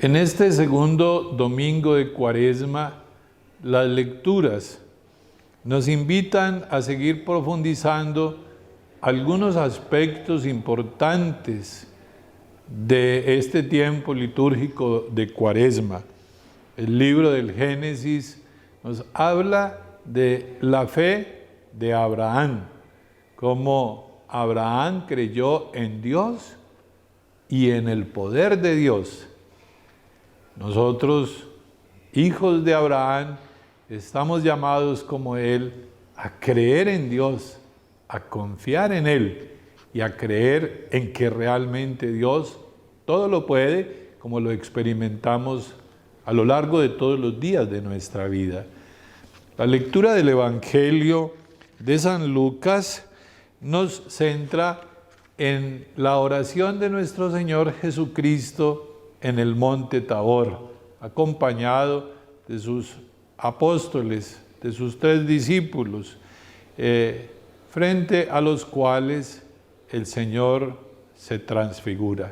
En este segundo domingo de Cuaresma, las lecturas nos invitan a seguir profundizando algunos aspectos importantes de este tiempo litúrgico de Cuaresma. El libro del Génesis nos habla de la fe de Abraham, cómo Abraham creyó en Dios y en el poder de Dios. Nosotros, hijos de Abraham, estamos llamados como él a creer en Dios, a confiar en Él y a creer en que realmente Dios todo lo puede, como lo experimentamos a lo largo de todos los días de nuestra vida. La lectura del Evangelio de San Lucas nos centra en la oración de nuestro Señor Jesucristo en el monte Tabor, acompañado de sus apóstoles, de sus 3 discípulos, frente a los cuales el Señor se transfigura.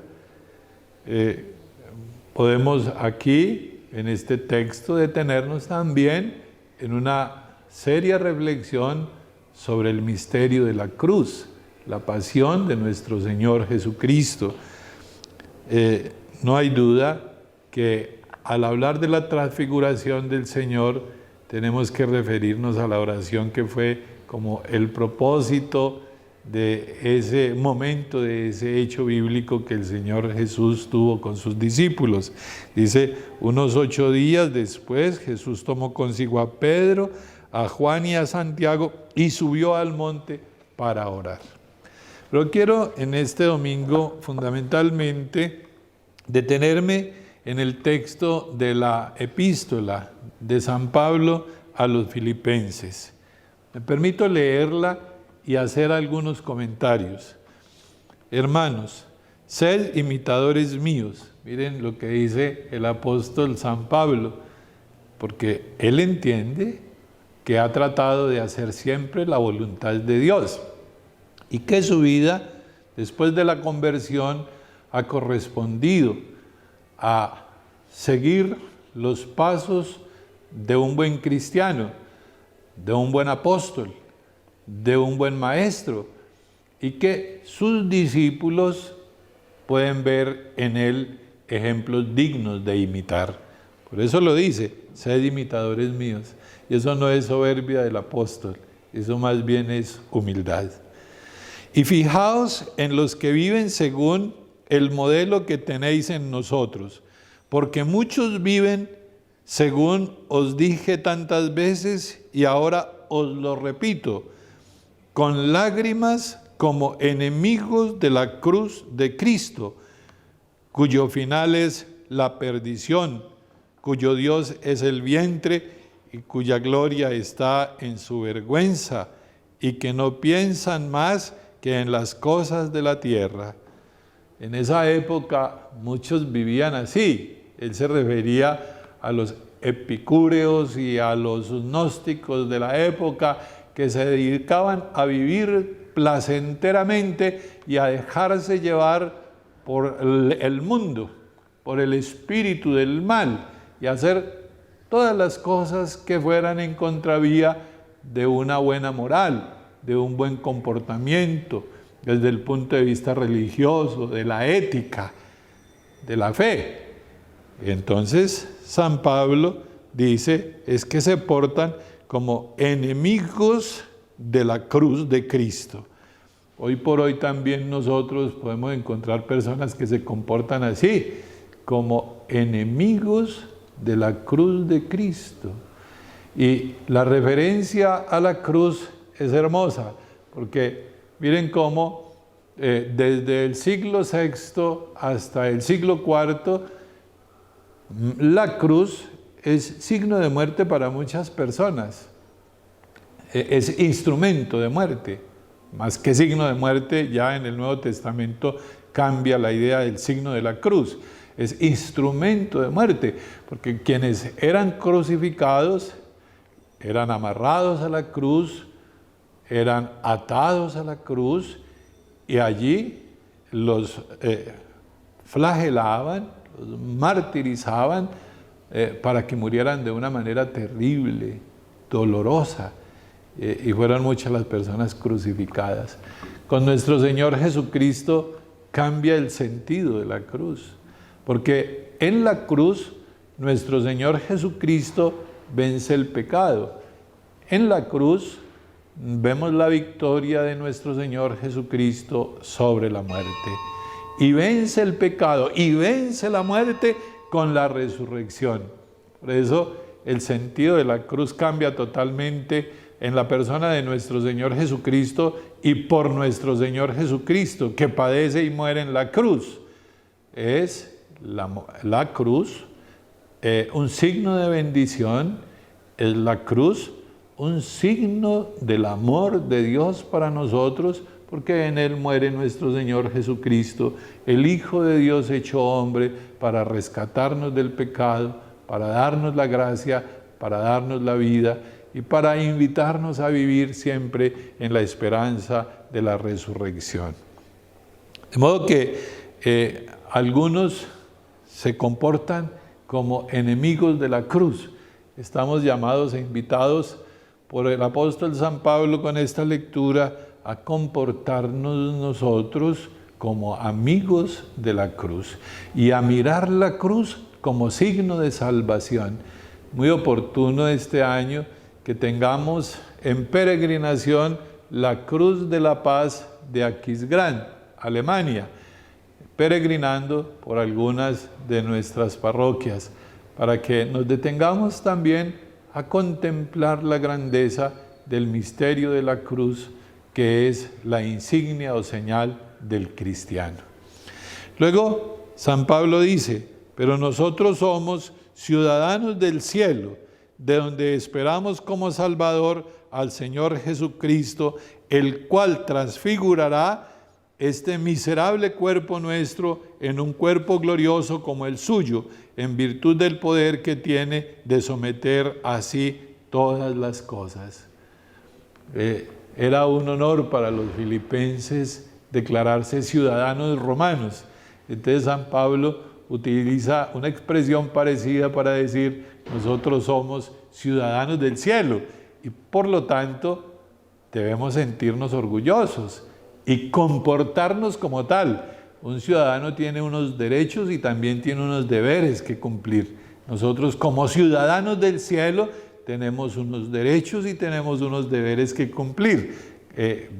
Podemos aquí, en este texto, detenernos también en una seria reflexión sobre el misterio de la cruz, la pasión de nuestro Señor Jesucristo. No hay duda que al hablar de la transfiguración del Señor, tenemos que referirnos a la oración que fue como el propósito de ese momento, de ese hecho bíblico que el Señor Jesús tuvo con sus discípulos. Dice, unos 8 días después, Jesús tomó consigo a Pedro, a Juan y a Santiago y subió al monte para orar. Pero quiero en este domingo fundamentalmente detenerme en el texto de la epístola de San Pablo a los Filipenses. Me permito leerla y hacer algunos comentarios. Hermanos, sed imitadores míos. Miren lo que dice el apóstol San Pablo, porque él entiende que ha tratado de hacer siempre la voluntad de Dios y que su vida, después de la conversión, ha correspondido a seguir los pasos de un buen cristiano, de un buen apóstol, de un buen maestro, y que sus discípulos pueden ver en él ejemplos dignos de imitar. Por eso lo dice, sed imitadores míos. Y eso no es soberbia del apóstol, eso más bien es humildad. Y fijaos en los que viven según el modelo que tenéis en nosotros, porque muchos viven según os dije tantas veces y ahora os lo repito, con lágrimas como enemigos de la cruz de Cristo, cuyo final es la perdición, cuyo Dios es el vientre y cuya gloria está en su vergüenza, y que no piensan más que en las cosas de la tierra. En esa época muchos vivían así. Él se refería a los epicúreos y a los gnósticos de la época que se dedicaban a vivir placenteramente y a dejarse llevar por el mundo, por el espíritu del mal y hacer todas las cosas que fueran en contravía de una buena moral, de un buen comportamiento, desde el punto de vista religioso, de la ética, de la fe. Entonces, San Pablo dice, es que se portan como enemigos de la cruz de Cristo. Hoy por hoy también nosotros podemos encontrar personas que se comportan así, como enemigos de la cruz de Cristo. Y la referencia a la cruz es hermosa, porque miren cómo desde el siglo VI hasta el siglo IV, la cruz es signo de muerte para muchas personas. Es instrumento de muerte. Más que signo de muerte, ya en el Nuevo Testamento cambia la idea del signo de la cruz. Es instrumento de muerte, porque quienes eran crucificados eran amarrados a la cruz, eran atados a la cruz y allí los flagelaban, los martirizaban para que murieran de una manera terrible, dolorosa, y fueron muchas las personas crucificadas. Con nuestro Señor Jesucristo cambia el sentido de la cruz, porque en la cruz nuestro Señor Jesucristo vence el pecado. En la cruz vemos la victoria de nuestro Señor Jesucristo sobre la muerte. Y vence el pecado y vence la muerte con la resurrección. Por eso el sentido de la cruz cambia totalmente en la persona de nuestro Señor Jesucristo y por nuestro Señor Jesucristo, que padece y muere en la cruz. Es la cruz un signo de bendición, es la cruz un signo del amor de Dios para nosotros, porque en Él muere nuestro Señor Jesucristo, el Hijo de Dios hecho hombre, para rescatarnos del pecado, para darnos la gracia, para darnos la vida y para invitarnos a vivir siempre en la esperanza de la resurrección. De modo que algunos se comportan como enemigos de la cruz. Estamos llamados e invitados por el apóstol San Pablo con esta lectura a comportarnos nosotros como amigos de la cruz y a mirar la cruz como signo de salvación. Muy oportuno este año que tengamos en peregrinación la Cruz de la Paz de Aquisgrán, Alemania, peregrinando por algunas de nuestras parroquias, para que nos detengamos también a contemplar la grandeza del misterio de la cruz, que es la insignia o señal del cristiano. Luego, San Pablo dice, pero nosotros somos ciudadanos del cielo, de donde esperamos como Salvador al Señor Jesucristo, el cual transfigurará este miserable cuerpo nuestro en un cuerpo glorioso como el suyo, en virtud del poder que tiene de someter así todas las cosas. Era un honor para los filipenses declararse ciudadanos romanos. Entonces San Pablo utiliza una expresión parecida para decir, nosotros somos ciudadanos del cielo y por lo tanto debemos sentirnos orgullosos y comportarnos como tal. Un ciudadano tiene unos derechos y también tiene unos deberes que cumplir. Nosotros como ciudadanos del cielo tenemos unos derechos y tenemos unos deberes que cumplir.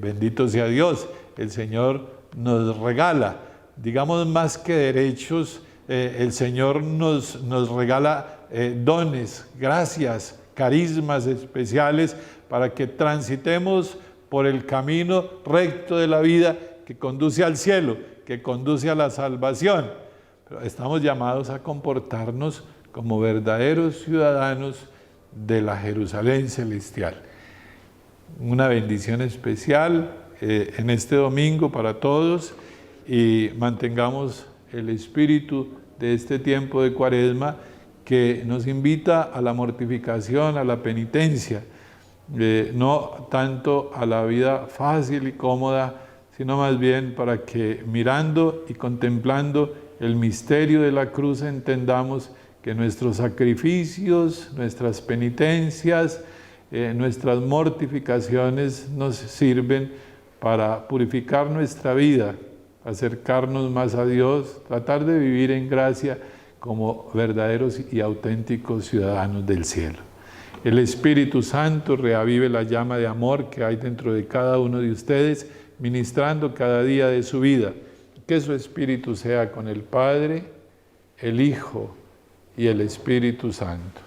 Bendito sea Dios, el Señor nos regala, digamos más que derechos, el Señor nos regala dones, gracias, carismas especiales para que transitemos por el camino recto de la vida que conduce al cielo, que conduce a la salvación. Pero estamos llamados a comportarnos como verdaderos ciudadanos de la Jerusalén celestial. Una bendición especial en este domingo para todos y mantengamos el espíritu de este tiempo de Cuaresma que nos invita a la mortificación, a la penitencia, no tanto a la vida fácil y cómoda, sino más bien para que mirando y contemplando el misterio de la cruz entendamos que nuestros sacrificios, nuestras penitencias, nuestras mortificaciones nos sirven para purificar nuestra vida, acercarnos más a Dios, tratar de vivir en gracia como verdaderos y auténticos ciudadanos del cielo. El Espíritu Santo reavive la llama de amor que hay dentro de cada uno de ustedes, ministrando cada día de su vida. Que su Espíritu sea con el Padre, el Hijo y el Espíritu Santo.